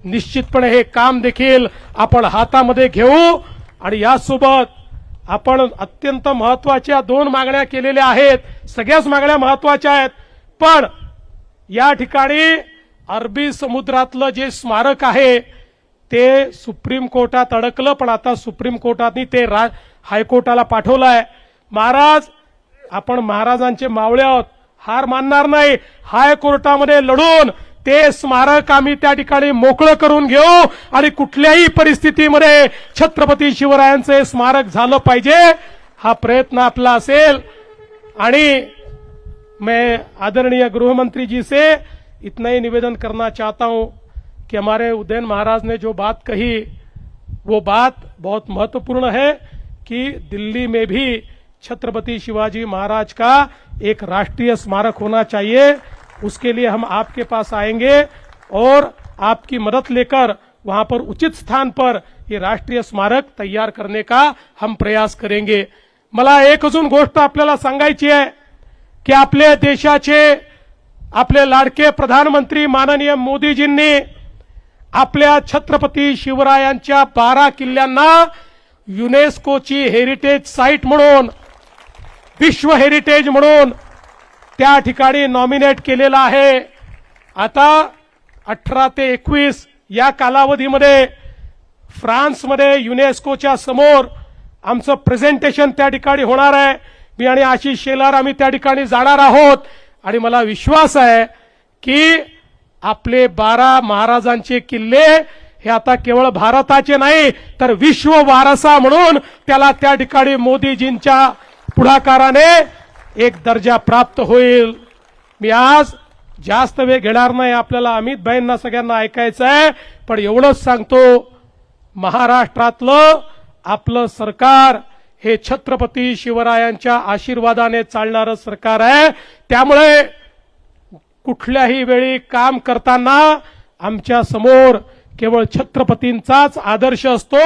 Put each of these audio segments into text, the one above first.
निश्चितपणे हे काम देखील आपण हातामध्ये घेऊ आणि यासोबत आपण अत्यंत महत्त्वाच्या 2 मागण्या केलेल्या आहेत। सगळ्याच मागण्या महत्त्वाच्या आहेत, पण या ठिकाणी अरबी समुद्रातलं जे स्मारक आहे ते सुप्रीम कोर्टात अडकलं, पण आता सुप्रीम कोर्टाने ते हायकोर्टाला पाठवलंय। महाराज, आपण महाराजांचे मावळे आहोत, हार मानणार नाही। हायकोर्टामध्ये लढून ते स्मारक आम्ही त्या ठिकाणी मोकळं करून घेऊ आणि कुठल्याही परिस्थितीमध्ये छत्रपती शिवरायांचे स्मारक झालं पाहिजे, हा प्रयत्न आपला असेल। आणि मैं आदरणीय गृहमंत्री जी से इतना ही निवेदन करना चाहता हूं कि हमारे उदयन महाराज ने जो बात कही वो बात बहुत महत्वपूर्ण है कि दिल्ली में भी छत्रपति शिवाजी महाराज का एक राष्ट्रीय स्मारक होना चाहिए। उसके लिए हम आपके पास आएंगे और आपकी मदद लेकर वहां पर उचित स्थान पर ये राष्ट्रीय स्मारक तैयार करने का हम प्रयास करेंगे। मला एक अजून गोष्ट आपल्याला सांगायची आहे की आपल्या देशाचे आपले लाडके प्रधानमंत्री माननीय मोदीजींनी आपल्या छत्रपती शिवरायांच्या 12 किल्ल्यांना युनेस्कोची हेरिटेज साइट म्हणून, विश्व हेरिटेज म्हणून त्या ठिकाणी नॉमिनेट केलेला आहे। आता 18 ते 21 या कालावधीमध्ये फ्रान्समध्ये युनेस्कोच्या समोर आमचं प्रेझेंटेशन त्या ठिकाणी होणार आहे। मी आणि आशिष शेलार आम्ही त्या ठिकाणी जाणार आहोत आणि मला विश्वास आहे की आपले 12 महाराजांचे किल्ले हे आता केवळ भारताचे नाही तर विश्व वारसा म्हणून त्याला त्या ठिकाणी मोदीजींच्या पुढाकाराने एक दर्जा प्राप्त होईल। मी आज जास्त वेळ घेणार नाही, आपल्याला अमित भाईंना सगळ्यांना ऐकायचं आहे, पण एवढंच सांगतो, महाराष्ट्रातलं आपलं सरकार हे छत्रपती शिवरायांच्या आशीर्वादाने चालणारं सरकार आहे। त्यामुळे कुठल्याही वेळी काम करताना आमच्या समोर केवळ छत्रपतींचाच आदर्श असतो।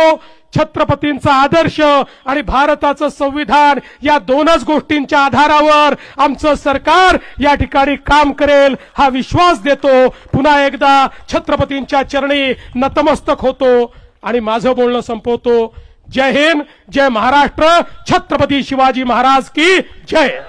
छत्रपतींचा आदर्श आणि भारताचं संविधान या 2च गोष्टींच्या आधारावर आमचं सरकार या ठिकाणी काम करेल हा विश्वास देतो। पुन्हा एकदा छत्रपतींच्या चरणी नतमस्तक होतो आणि माझं बोलणं संपवतो। जय हिंद, जय महाराष्ट्र, छत्रपती शिवाजी महाराज की जय।